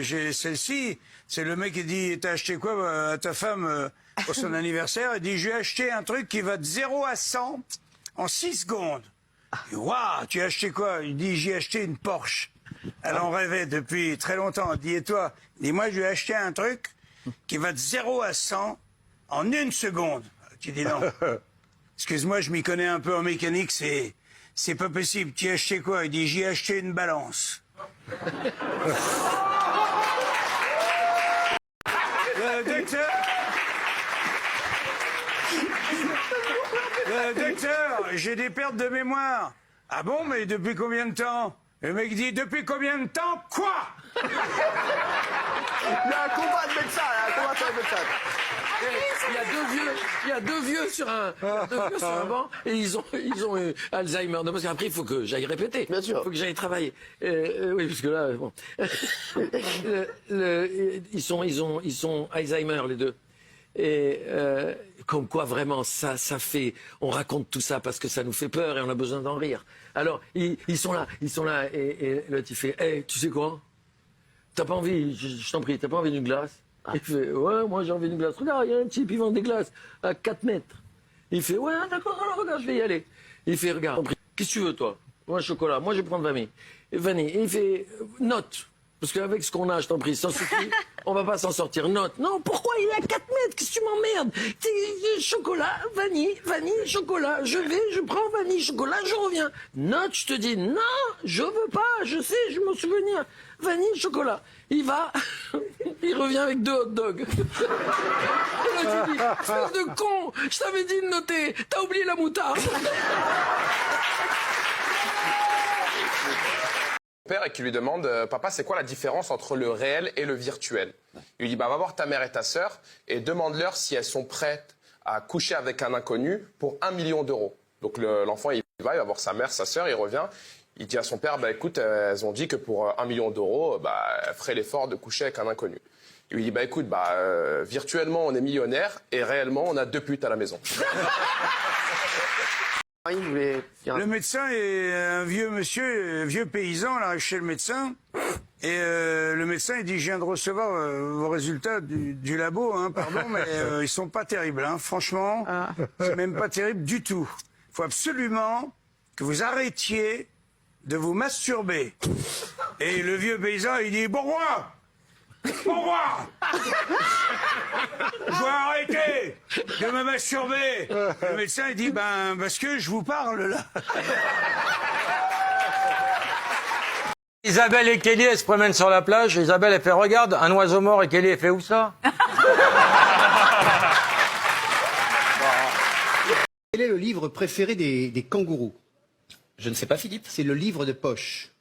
j'ai celle-ci. C'est le mec qui dit, t'as acheté quoi à ta femme pour son anniversaire? Il dit, j'ai acheté un truc qui va de 0 à 100 en 6 secondes. Waouh, tu as acheté quoi? Il dit, j'ai acheté une Porsche. Elle en rêvait depuis très longtemps. Il dit, et toi? Il dit, moi, je lui ai acheté un truc qui va de 0 à 100 en 1 seconde. Tu dis non. Excuse-moi, je m'y connais un peu en mécanique, c'est pas possible. Tu as acheté quoi? Il dit, j'ai acheté une balance. Docteur, j'ai des pertes de mémoire. Ah bon, mais depuis combien de temps? Le mec dit, depuis combien de temps? Quoi? Il y a un combat de médecins, Il y a deux vieux sur un banc et ils ont Alzheimer. Non, parce qu'après, il faut que j'aille répéter. Bien sûr. Il faut que j'aille travailler. Oui, parce que là, bon. Ils sont Alzheimer, les deux. Et comme quoi, vraiment, ça fait... On raconte tout ça parce que ça nous fait peur et on a besoin d'en rire. Alors, ils sont là, et l'autre, il fait, hey, tu sais quoi? T'as pas envie, je t'en prie, t'as pas envie d'une glace? Il fait, ouais, moi j'ai envie d'une glace. Regarde, il y a un type, il vend des glaces à 4 mètres. Il fait, ouais, d'accord, alors regarde, je vais y aller. Il fait, regarde, qu'est-ce que tu veux, toi? Moi, chocolat, moi je vais prendre vanille. Et il fait, note. Parce qu'avec ce qu'on a, je t'en prie, sans suffit, on va pas s'en sortir. Note. Non, pourquoi il est à 4 mètres? Qu'est-ce que tu m'emmerdes? Chocolat, vanille, chocolat. Je prends vanille, chocolat, je reviens. Note, je te dis, non, je veux pas, je sais, je m'en souvenir. Vanille, chocolat. Il va, il revient avec 2 hot dogs. Et là, tu dis, espèce de con, je t'avais dit de noter, t'as oublié la moutarde. Père et qui lui demande papa, c'est quoi la différence entre le réel et le virtuel? Il lui dit va voir ta mère et ta sœur et demande-leur si elles sont prêtes à coucher avec un inconnu pour 1 million d'euros. Donc l'enfant il va voir sa mère, sa sœur, il revient, il dit à son père écoute, elles ont dit que pour 1 million d'euros elles feraient l'effort de coucher avec un inconnu. Il lui dit écoute, virtuellement on est millionnaire et réellement on a 2 putes à la maison. Le médecin est un vieux monsieur, vieux paysan, là, chez le médecin. Et le médecin, il dit, je viens de recevoir vos résultats du labo, hein, pardon, mais ils sont pas terribles, hein, franchement. C'est même pas terrible du tout. Il faut absolument que vous arrêtiez de vous masturber. Et le vieux paysan, il dit, pourquoi? Pourquoi? Je dois arrêter de me masturber. Le médecin, il dit, parce que je vous parle, là. Isabelle et Kelly, elles se promènent sur la plage. Isabelle, elle fait, regarde, un oiseau mort. Et Kelly, elle fait, où ça? Quel est le livre préféré des kangourous? Je ne sais pas, Philippe. C'est le livre de poche.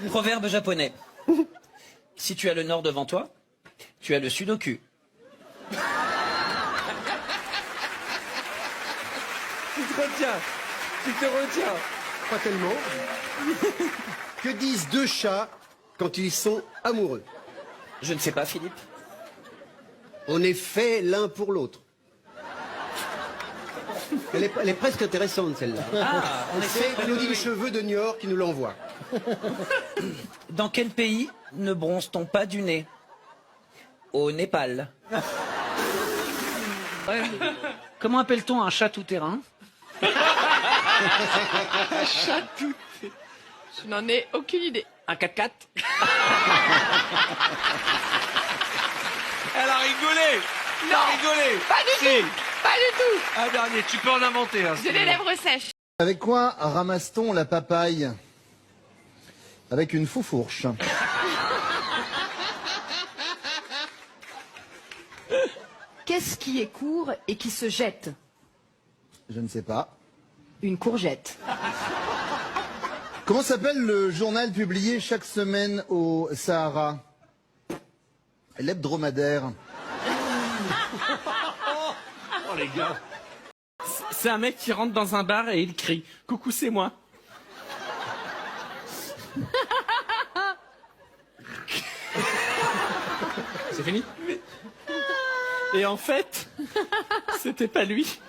Proverbe japonais. Si tu as le nord devant toi, tu as le sud au cul. Tu te retiens. Pas tellement. Que disent 2 chats quand ils sont amoureux? Je ne sais pas, Philippe. On est fait l'un pour l'autre. Elle est presque intéressante, celle-là. C'est Claudine Cheveux de Niort qui nous l'envoie. Dans quel pays ne bronze-t-on pas du nez? Au Népal. Comment appelle-t-on un chat tout-terrain? Chat tout. Je n'en ai aucune idée. Un 4x4? Elle a rigolé. Non, pas du tout. Pas du tout. Un dernier, tu peux en inventer. Hein, J'ai les lèvres sèches. Avec quoi ramasse-t-on la papaye? Avec une foufourche. Qu'est-ce qui est court et qui se jette? Je ne sais pas. Une courgette. Comment s'appelle le journal publié chaque semaine au Sahara? L'hebdomadaire. Oh les gars. C'est un mec qui rentre dans un bar et il crie « Coucou, c'est moi ». C'est fini? Et en fait, c'était pas lui.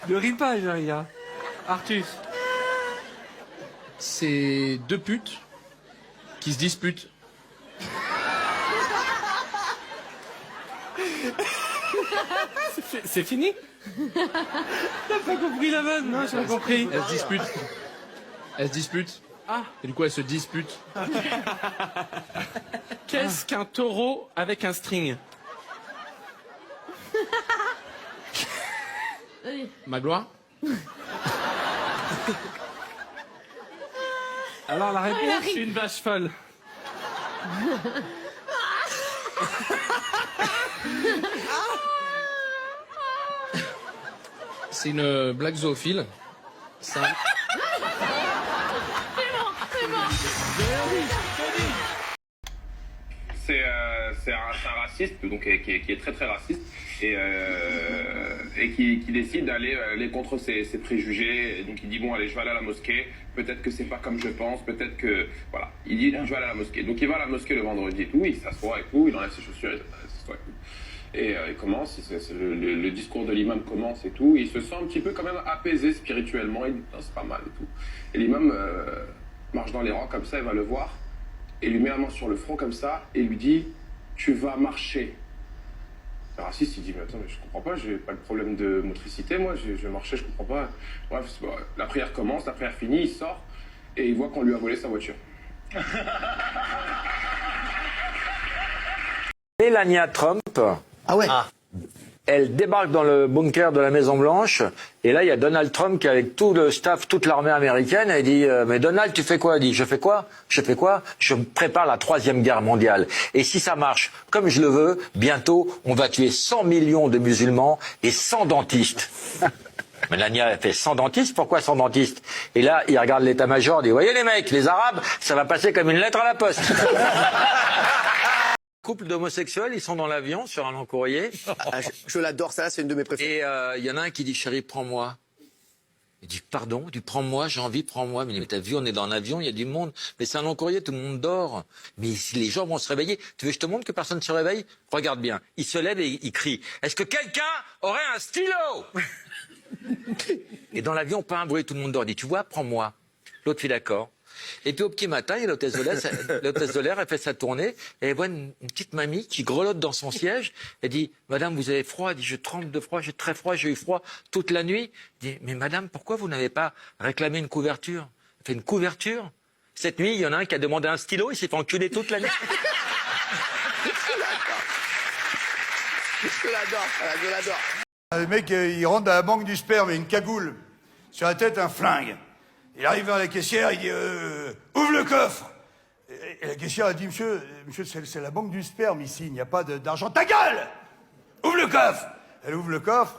Ne ris pas, les gars. Artus. C'est deux putes qui se disputent. C'est fini? T'as pas compris la vanne? Non, j'ai pas compris. Elles se disputent. Elles se disputent. Ah. Et du coup, elles se disputent. Qu'est-ce qu'un taureau avec un string? Magloire? Alors la réponse, c'est une vache folle. C'est une blague zoophile. Ça... C'est un raciste, donc qui est très très raciste, et qui décide d'aller contre ses préjugés. Et donc il dit bon allez, je vais aller à la mosquée. Peut-être que c'est pas comme je pense. Peut-être que voilà. Il dit je vais aller à la mosquée. Donc il va à la mosquée le vendredi et tout. Il s'assoit et tout. Il enlève ses chaussures et s'assoit et tout. Et il commence. Le discours de l'imam commence et tout. Et il se sent un petit peu quand même apaisé spirituellement. Il dit c'est pas mal et tout. Et l'imam marche dans les rangs comme ça. Il va le voir. Et lui met la main sur le front comme ça et lui dit « Tu vas marcher ». Le raciste, il dit « Mais attends, mais je comprends pas, j'ai pas le problème de motricité, moi, je vais marcher, je comprends pas. » Bref, la prière commence, la prière finit, il sort et il voit qu'on lui a volé sa voiture. Melania Trump, Ah ouais. elle débarque dans le bunker de la Maison Blanche, et là il y a Donald Trump qui est avec tout le staff, toute l'armée américaine, et il dit mais Donald, tu fais quoi? Il dit je fais quoi? Je prépare la 3e guerre mondiale. Et si ça marche comme je le veux, bientôt on va tuer 100 millions de musulmans et 100 dentistes. Melania a fait 100 dentistes, pourquoi 100 dentistes? Et là il regarde l'état-major, il dit voyez les mecs, les Arabes, ça va passer comme une lettre à la poste. Couple d'homosexuels, ils sont dans l'avion sur un long courrier. Ah, je l'adore, ça, c'est une de mes préférées. Et il y en a un qui dit chérie, prends-moi. Il dit pardon, tu prends-moi, j'ai envie, prends-moi. Mais t'as vu, on est dans un avion, il y a du monde. Mais c'est un long courrier, tout le monde dort. Mais si les gens vont se réveiller, tu veux que je te montre que personne ne se réveille? Regarde bien. Il se lève et il crie. Est-ce que quelqu'un aurait un stylo? Et dans l'avion, pas un bruit, tout le monde dort. Il dit tu vois, prends-moi. L'autre fait d'accord. Et puis au petit matin, il y a l'hôtesse de l'air, elle fait sa tournée, et elle voit une petite mamie qui grelotte dans son siège. Elle dit « Madame, vous avez froid ?» Elle dit « Je tremble de froid, j'ai très froid, j'ai eu froid toute la nuit. » Elle dit « Mais madame, pourquoi vous n'avez pas réclamé une couverture ?» Elle fait « Une couverture ?» Cette nuit, il y en a un qui a demandé un stylo, il s'est fait enculer toute la nuit. Je l'adore. Le mec, il rentre dans la banque du sperme, il a une cagoule. Sur la tête, un flingue. Il arrive vers la caissière, il dit ouvre le coffre. Et la caissière a dit monsieur, c'est la banque du sperme ici, il n'y a pas d'argent. Ta gueule! Ouvre le coffre. Elle ouvre le coffre.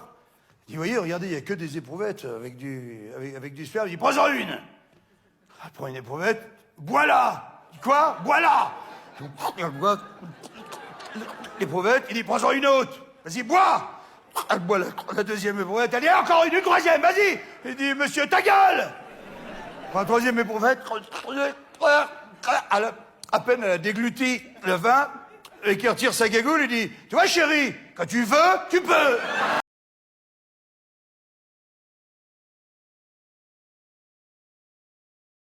Elle dit voyez, regardez, il n'y a que des éprouvettes avec du sperme. Il dit prends-en une. Elle prend une éprouvette. Bois-la. Il dit quoi? Bois-la. Elle boit l'éprouvette. Il dit prends-en une autre. Vas-y, bois. Elle boit la deuxième éprouvette. Elle dit encore une troisième. Vas-y. Il dit monsieur, ta gueule. La troisième éprouvette, à peine elle a dégluti le vin, et qui retire sa gagoule, il dit « Tu vois chérie, quand tu veux, tu peux !»